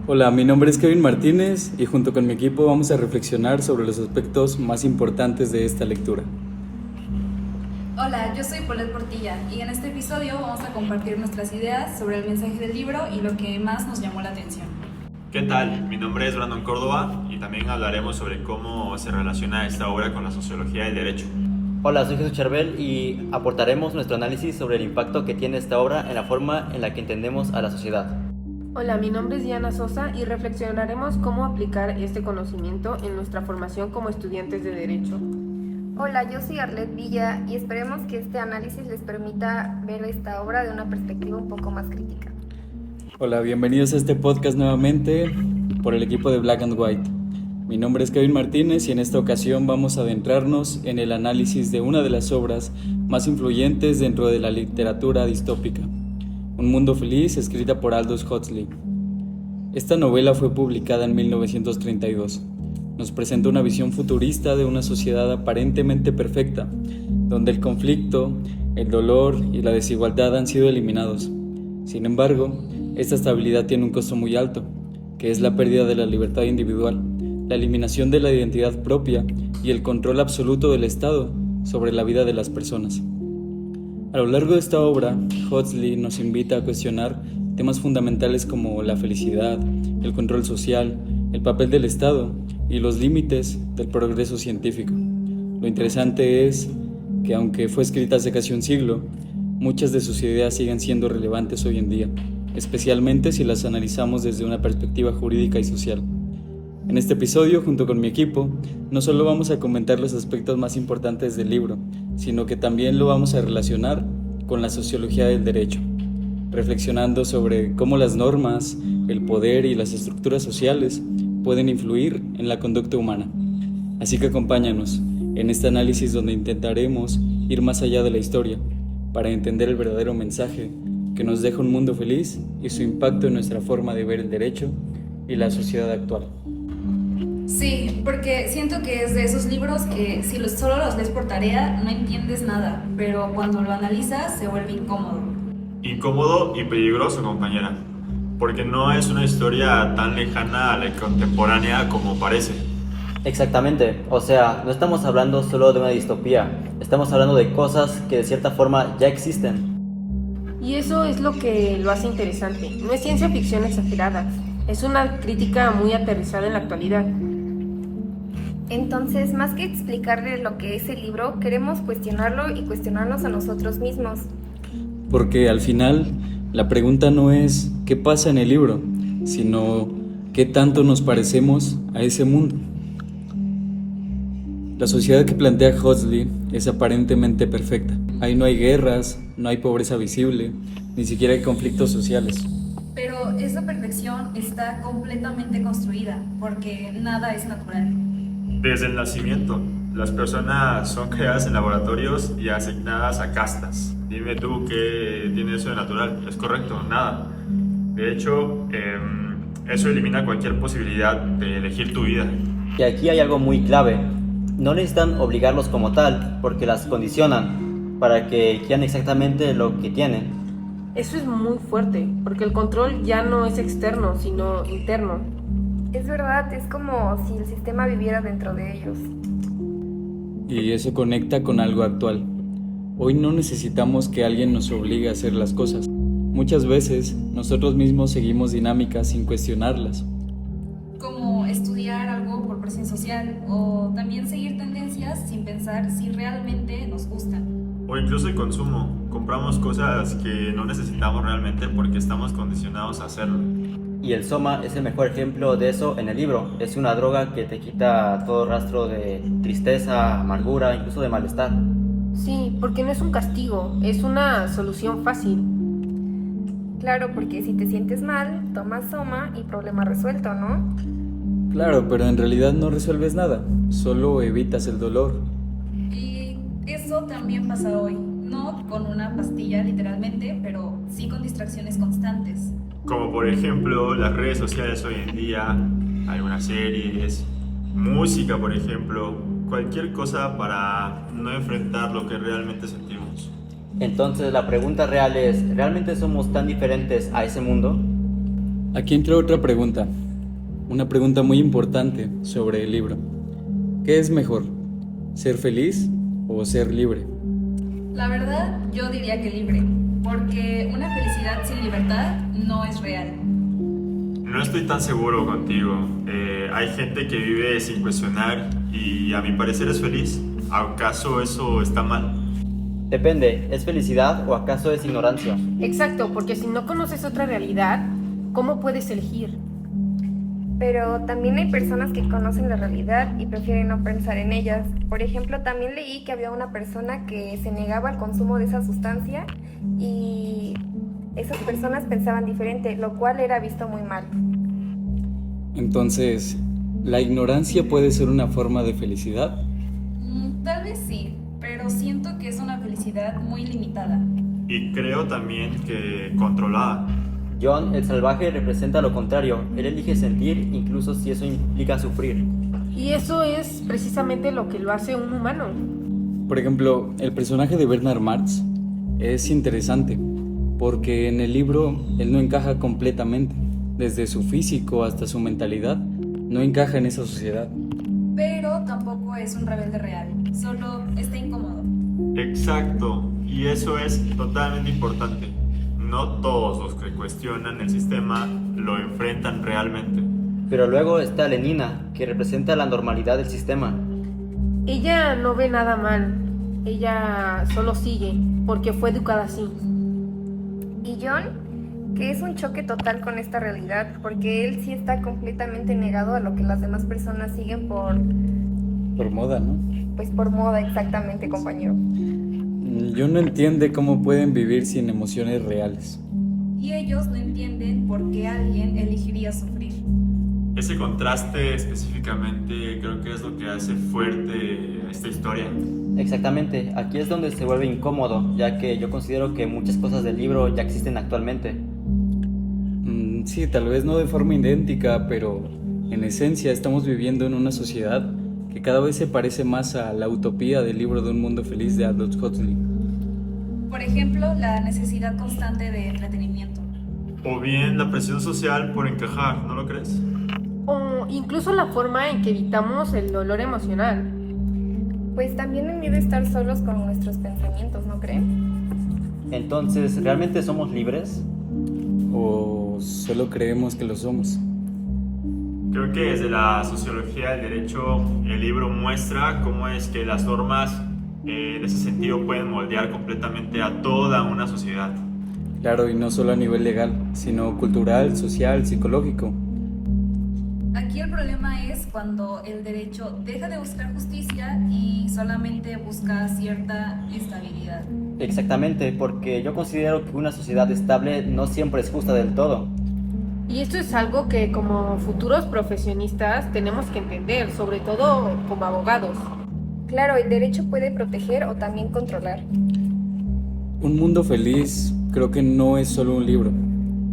Hola, mi nombre es Kevin Martínez y junto con mi equipo vamos a reflexionar sobre los aspectos más importantes de esta lectura. Hola, yo soy Paulette Portilla y en este episodio vamos a compartir nuestras ideas sobre el mensaje del libro y lo que más nos llamó la atención. ¿Qué tal? Mi nombre es Brandon Córdoba y también hablaremos sobre cómo se relaciona esta obra con la sociología del derecho. Hola, soy Jesús Charbel y aportaremos nuestro análisis sobre el impacto que tiene esta obra en la forma en la que entendemos a la sociedad. Hola, mi nombre es Diana Sosa y reflexionaremos cómo aplicar este conocimiento en nuestra formación como estudiantes de Derecho. Hola, yo soy Arlet Villa y esperemos que este análisis les permita ver esta obra de una perspectiva un poco más crítica. Hola, bienvenidos a este podcast nuevamente por el equipo de Black and White. Mi nombre es Kevin Martínez y en esta ocasión vamos a adentrarnos en el análisis de una de las obras más influyentes dentro de la literatura distópica, Un mundo feliz, escrita por Aldous Huxley. Esta novela fue publicada en 1932. Nos presenta una visión futurista de una sociedad aparentemente perfecta, donde el conflicto, el dolor y la desigualdad han sido eliminados. Sin embargo, esta estabilidad tiene un costo muy alto, que es la pérdida de la libertad individual, la eliminación de la identidad propia y el control absoluto del Estado sobre la vida de las personas. A lo largo de esta obra, Huxley nos invita a cuestionar temas fundamentales como la felicidad, el control social, el papel del Estado y los límites del progreso científico. Lo interesante es que, aunque fue escrita hace casi un siglo, muchas de sus ideas siguen siendo relevantes hoy en día, especialmente si las analizamos desde una perspectiva jurídica y social. En este episodio, junto con mi equipo, no solo vamos a comentar los aspectos más importantes del libro, sino que también lo vamos a relacionar con la sociología del derecho, reflexionando sobre cómo las normas, el poder y las estructuras sociales pueden influir en la conducta humana. Así que acompáñanos en este análisis donde intentaremos ir más allá de la historia para entender el verdadero mensaje que nos deja un mundo feliz y su impacto en nuestra forma de ver el derecho y la sociedad actual. Sí, porque siento que es de esos libros que si solo los lees por tarea no entiendes nada, pero cuando lo analizas se vuelve incómodo. Incómodo y peligroso, compañera, porque no es una historia tan lejana a la contemporánea como parece. Exactamente, o sea, no estamos hablando solo de una distopía, estamos hablando de cosas que de cierta forma ya existen. Y eso es lo que lo hace interesante. No es ciencia ficción exagerada, es una crítica muy aterrizada en la actualidad. Entonces, más que explicarles lo que es el libro, queremos cuestionarlo y cuestionarnos a nosotros mismos. Porque al final, la pregunta no es qué pasa en el libro, sino qué tanto nos parecemos a ese mundo. La sociedad que plantea Huxley es aparentemente perfecta. Ahí no hay guerras, no hay pobreza visible, ni siquiera hay conflictos sociales. Pero esa perfección está completamente construida, porque nada es natural. Desde el nacimiento, las personas son creadas en laboratorios y asignadas a castas. Dime tú qué tiene eso de natural. ¿Es correcto? Nada. De hecho, eso elimina cualquier posibilidad de elegir tu vida. Y aquí hay algo muy clave. No necesitan obligarlos como tal, porque las condicionan para que quieran exactamente lo que tienen. Eso es muy fuerte, porque el control ya no es externo, sino interno. Es verdad, es como si el sistema viviera dentro de ellos. Y eso conecta con algo actual. Hoy no necesitamos que alguien nos obligue a hacer las cosas. Muchas veces nosotros mismos seguimos dinámicas sin cuestionarlas. Como estudiar algo por presión social o también seguir tendencias sin pensar si realmente nos gustan. O incluso el consumo. Compramos cosas que no necesitamos realmente porque estamos condicionados a hacerlo. Y el soma es el mejor ejemplo de eso en el libro. Es una droga que te quita todo rastro de tristeza, amargura, incluso de malestar. Sí, porque no es un castigo, es una solución fácil. Claro, porque si te sientes mal, tomas soma y problema resuelto, ¿no? Claro, pero en realidad no resuelves nada, solo evitas el dolor. Y eso también pasa hoy, no con una pastilla literalmente, pero sí con distracciones constantes. Como por ejemplo las redes sociales hoy en día, algunas series, música por ejemplo, cualquier cosa para no enfrentar lo que realmente sentimos. Entonces la pregunta real es, ¿realmente somos tan diferentes a ese mundo? Aquí entra otra pregunta, una pregunta muy importante sobre el libro. ¿Qué es mejor, ser feliz o ser libre? La verdad, yo diría que libre, porque una felicidad sin libertad no es real. No estoy tan seguro contigo. Hay gente que vive sin cuestionar y a mi parecer es feliz. ¿Acaso eso está mal? Depende, ¿es felicidad o acaso es ignorancia? Exacto, porque si no conoces otra realidad, ¿cómo puedes elegir? Pero también hay personas que conocen la realidad y prefieren no pensar en ellas. Por ejemplo, también leí que había una persona que se negaba al consumo de esa sustancia y esas personas pensaban diferente, lo cual era visto muy mal. Entonces, ¿la ignorancia puede ser una forma de felicidad? Tal vez sí, pero siento que es una felicidad muy limitada. Y creo también que controlada. John, el salvaje, representa lo contrario. Él elige sentir, incluso si eso implica sufrir. Y eso es precisamente lo que lo hace un humano. Por ejemplo, el personaje de Bernard Marx es interesante, porque en el libro él no encaja completamente, desde su físico hasta su mentalidad, no encaja en esa sociedad. Pero tampoco es un rebelde real, solo está incómodo. Exacto, y eso es totalmente importante. No todos los que cuestionan el sistema lo enfrentan realmente. Pero luego está Lenina, que representa la normalidad del sistema. Ella no ve nada mal, ella solo sigue, porque fue educada así. Y John, que es un choque total con esta realidad, porque él sí está completamente negado a lo que las demás personas siguen por Por moda, ¿no? por moda, exactamente, compañero. Yo no entiende cómo pueden vivir sin emociones reales. Y ellos no entienden por qué alguien elegiría sufrir. Ese contraste específicamente creo que es lo que hace fuerte esta historia. Exactamente, aquí es donde se vuelve incómodo, ya que yo considero que muchas cosas del libro ya existen actualmente. Sí, tal vez no de forma idéntica, pero en esencia estamos viviendo en una sociedad que cada vez se parece más a la utopía del libro de Un Mundo Feliz de Aldous Huxley. Por ejemplo, la necesidad constante de entretenimiento. O bien la presión social por encajar, ¿no lo crees? O incluso la forma en que evitamos el dolor emocional. Pues también el miedo a estar solos con nuestros pensamientos, ¿no creen? Entonces, ¿realmente somos libres? ¿O solo creemos que lo somos? Creo que desde la sociología del derecho el libro muestra cómo es que las normas en ese sentido pueden moldear completamente a toda una sociedad. Claro, y no solo a nivel legal, sino cultural, social, psicológico. Aquí el problema es cuando el derecho deja de buscar justicia y solamente busca cierta estabilidad. Exactamente, porque yo considero que una sociedad estable no siempre es justa del todo. Y esto es algo que como futuros profesionistas tenemos que entender, sobre todo como abogados. Claro, el derecho puede proteger o también controlar. Un Mundo Feliz creo que no es solo un libro,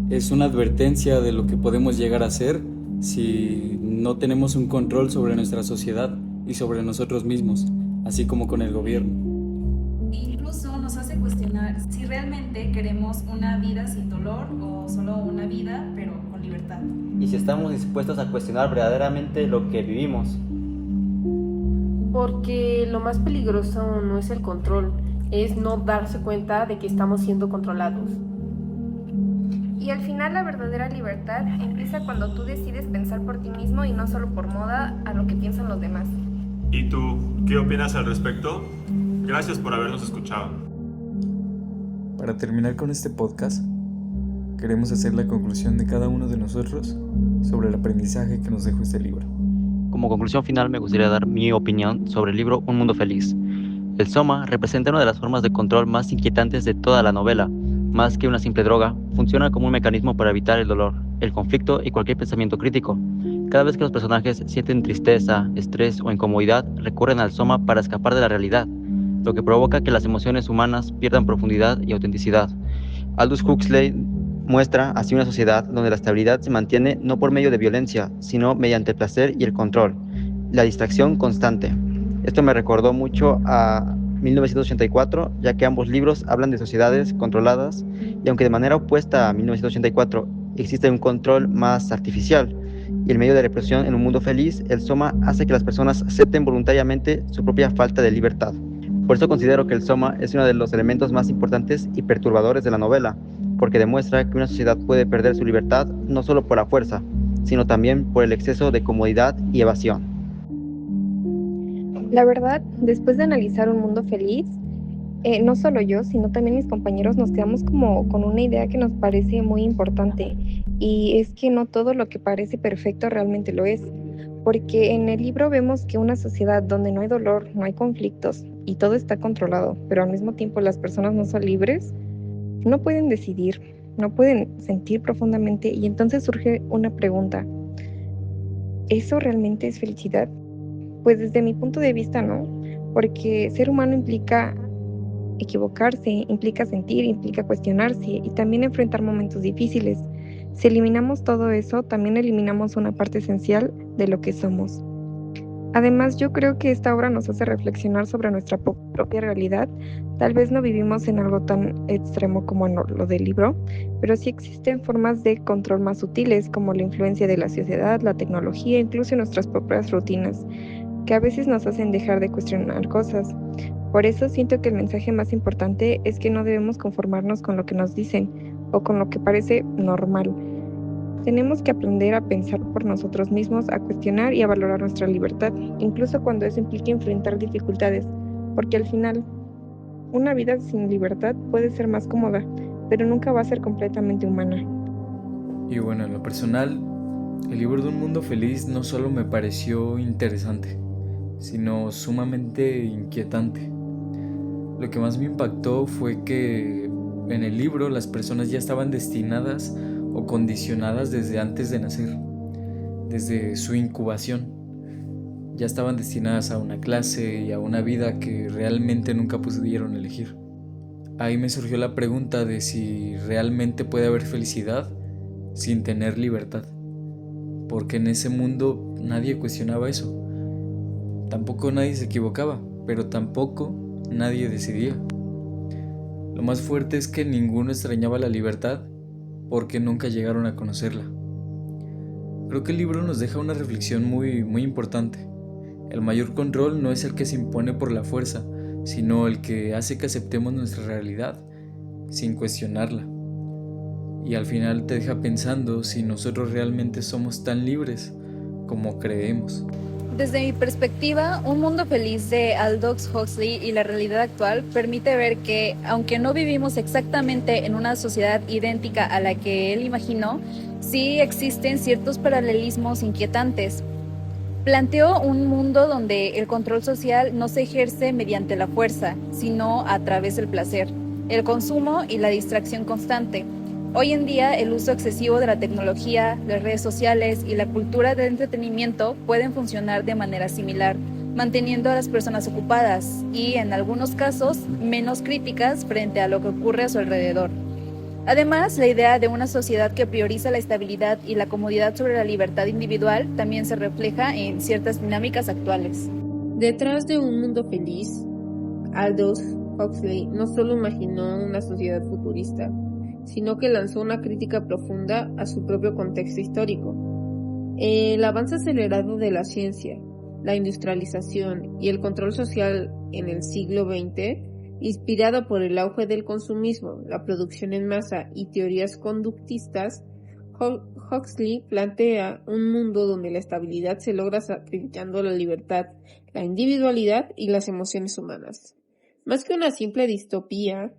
es una advertencia de lo que podemos llegar a ser si no tenemos un control sobre nuestra sociedad y sobre nosotros mismos, así como con el gobierno. Incluso nos hace cuestionar si realmente queremos una vida sin dolor o solo una vida pero con libertad. Y si estamos dispuestos a cuestionar verdaderamente lo que vivimos. Porque lo más peligroso no es el control, es no darse cuenta de que estamos siendo controlados. Y al final la verdadera libertad empieza cuando tú decides pensar por ti mismo y no solo por moda a lo que piensan los demás. ¿Y tú qué opinas al respecto? Gracias por habernos escuchado. Para terminar con este podcast, queremos hacer la conclusión de cada uno de nosotros sobre el aprendizaje que nos dejó este libro. Como conclusión final me gustaría dar mi opinión sobre el libro Un Mundo Feliz. El soma representa una de las formas de control más inquietantes de toda la novela. Más que una simple droga, funciona como un mecanismo para evitar el dolor, el conflicto y cualquier pensamiento crítico. Cada vez que los personajes sienten tristeza, estrés o incomodidad, recurren al soma para escapar de la realidad, lo que provoca que las emociones humanas pierdan profundidad y autenticidad. Aldous Huxley muestra así una sociedad donde la estabilidad se mantiene no por medio de violencia, sino mediante el placer y el control, la distracción constante. Esto me recordó mucho a 1984, ya que ambos libros hablan de sociedades controladas y aunque de manera opuesta a 1984 existe un control más artificial. Y en medio de la represión en un mundo feliz, el Soma hace que las personas acepten voluntariamente su propia falta de libertad. Por eso considero que el Soma es uno de los elementos más importantes y perturbadores de la novela, porque demuestra que una sociedad puede perder su libertad no solo por la fuerza, sino también por el exceso de comodidad y evasión. La verdad, después de analizar Un Mundo Feliz, no solo yo, sino también mis compañeros nos quedamos como con una idea que nos parece muy importante, y es que no todo lo que parece perfecto realmente lo es, porque en el libro vemos que una sociedad donde no hay dolor, no hay conflictos y todo está controlado, pero al mismo tiempo las personas no son libres, no pueden decidir, no pueden sentir profundamente, y entonces surge una pregunta: ¿eso realmente es felicidad? Pues desde mi punto de vista no, porque ser humano implica equivocarse, implica sentir, implica cuestionarse y también enfrentar momentos difíciles. Si eliminamos todo eso, también eliminamos una parte esencial de lo que somos. Además, yo creo que esta obra nos hace reflexionar sobre nuestra propia realidad. Tal vez no vivimos en algo tan extremo como en lo del libro, pero sí existen formas de control más sutiles, como la influencia de la sociedad, la tecnología, incluso nuestras propias rutinas, que a veces nos hacen dejar de cuestionar cosas. Por eso siento que el mensaje más importante es que no debemos conformarnos con lo que nos dicen o con lo que parece normal. Tenemos que aprender a pensar por nosotros mismos, a cuestionar y a valorar nuestra libertad, incluso cuando eso implique enfrentar dificultades, porque al final, una vida sin libertad puede ser más cómoda, pero nunca va a ser completamente humana. Y bueno, en lo personal, el libro de Un Mundo Feliz no solo me pareció interesante, sino sumamente inquietante. Lo que más me impactó fue que en el libro las personas ya estaban destinadas o condicionadas desde antes de nacer, desde su incubación. Ya estaban destinadas a una clase y a una vida que realmente nunca pudieron elegir. Ahí me surgió la pregunta de si realmente puede haber felicidad sin tener libertad, porque en ese mundo nadie cuestionaba eso. Tampoco nadie se equivocaba, pero tampoco nadie decidía. Lo más fuerte es que ninguno extrañaba la libertad porque nunca llegaron a conocerla. Creo que el libro nos deja una reflexión muy importante. El mayor control no es el que se impone por la fuerza, sino el que hace que aceptemos nuestra realidad sin cuestionarla. Y al final te deja pensando si nosotros realmente somos tan libres como creemos. Desde mi perspectiva, Un Mundo Feliz de Aldous Huxley y la realidad actual permite ver que, aunque no vivimos exactamente en una sociedad idéntica a la que él imaginó, sí existen ciertos paralelismos inquietantes. Planteó un mundo donde el control social no se ejerce mediante la fuerza, sino a través del placer, el consumo y la distracción constante. Hoy en día, el uso excesivo de la tecnología, las redes sociales y la cultura del entretenimiento pueden funcionar de manera similar, manteniendo a las personas ocupadas y, en algunos casos, menos críticas frente a lo que ocurre a su alrededor. Además, la idea de una sociedad que prioriza la estabilidad y la comodidad sobre la libertad individual también se refleja en ciertas dinámicas actuales. Detrás de Un Mundo Feliz, Aldous Huxley no solo imaginó una sociedad futurista, sino que lanzó una crítica profunda a su propio contexto histórico. El avance acelerado de la ciencia, la industrialización y el control social en el siglo XX, inspirado por el auge del consumismo, la producción en masa y teorías conductistas, Huxley plantea un mundo donde la estabilidad se logra sacrificando la libertad, la individualidad y las emociones humanas. Más que una simple distopía,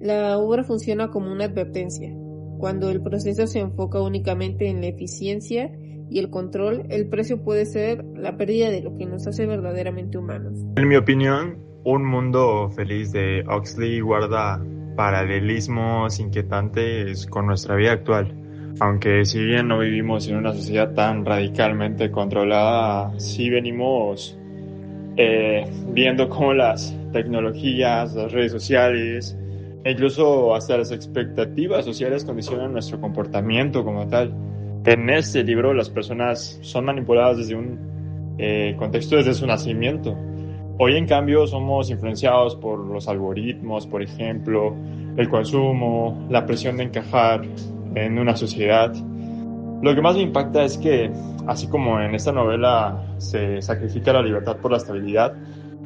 la obra funciona como una advertencia. Cuando el proceso se enfoca únicamente en la eficiencia y el control, el precio puede ser la pérdida de lo que nos hace verdaderamente humanos. En mi opinión, Un Mundo Feliz de Huxley guarda paralelismos inquietantes con nuestra vida actual. Aunque si bien no vivimos en una sociedad tan radicalmente controlada, sí venimos viendo cómo las tecnologías, las redes sociales, e incluso hasta las expectativas sociales condicionan nuestro comportamiento como tal. En este libro las personas son manipuladas desde un contexto desde su nacimiento. Hoy en cambio somos influenciados por los algoritmos, por ejemplo, el consumo, la presión de encajar, en una sociedad. Lo que más me impacta es que, así como en esta novela se sacrifica la libertad por la estabilidad,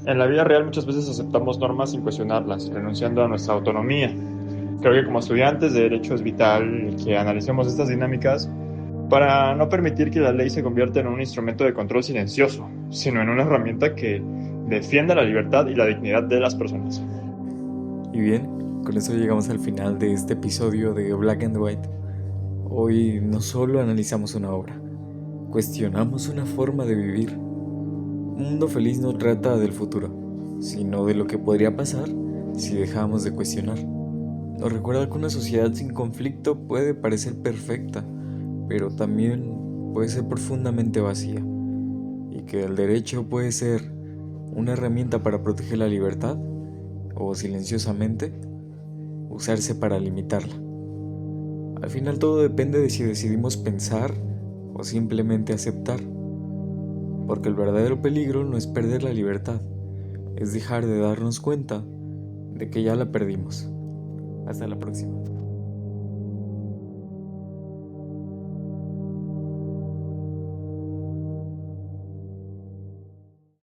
en la vida real muchas veces aceptamos normas sin cuestionarlas, renunciando a nuestra autonomía. Creo que como estudiantes de Derecho es vital que analicemos estas dinámicas para no permitir que la ley se convierta en un instrumento de control silencioso, sino en una herramienta que defienda la libertad y la dignidad de las personas. Y bien, con eso llegamos al final de este episodio de Black and White. Hoy no solo analizamos una obra, cuestionamos una forma de vivir. Un mundo feliz no trata del futuro, sino de lo que podría pasar si dejamos de cuestionar. Nos recuerda que una sociedad sin conflicto puede parecer perfecta, pero también puede ser profundamente vacía, y que el derecho puede ser una herramienta para proteger la libertad o silenciosamente usarse para limitarla. Al final todo depende de si decidimos pensar o simplemente aceptar, porque el verdadero peligro no es perder la libertad, es dejar de darnos cuenta de que ya la perdimos. Hasta la próxima.